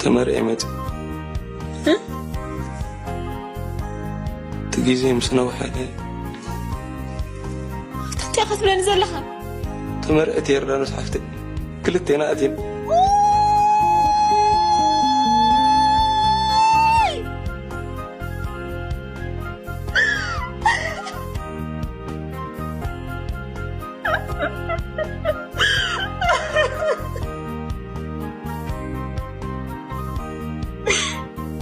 كمر إيمت تجيزي مسنو حالي تي أخذ بلا نزل لها تمر أتير لا نصحفتي كلتينا أتين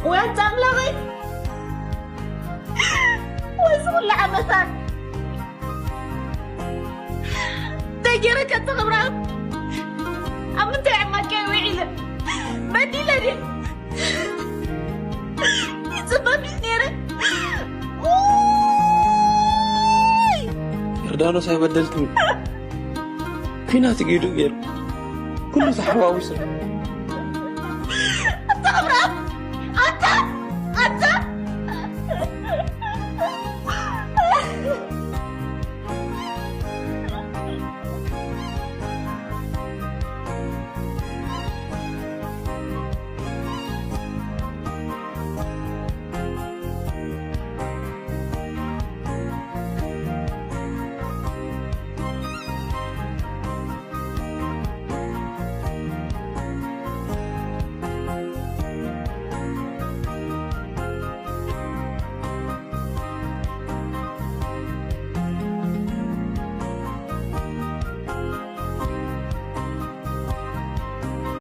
وين تعملي ويسول لعبتك تجرك تغبرات أمنت عمك وعيلة بديلة دي يتسبب سنيرة يردانو سيبدلتني فينا تجيدو غير كله تحواوسه تغبرات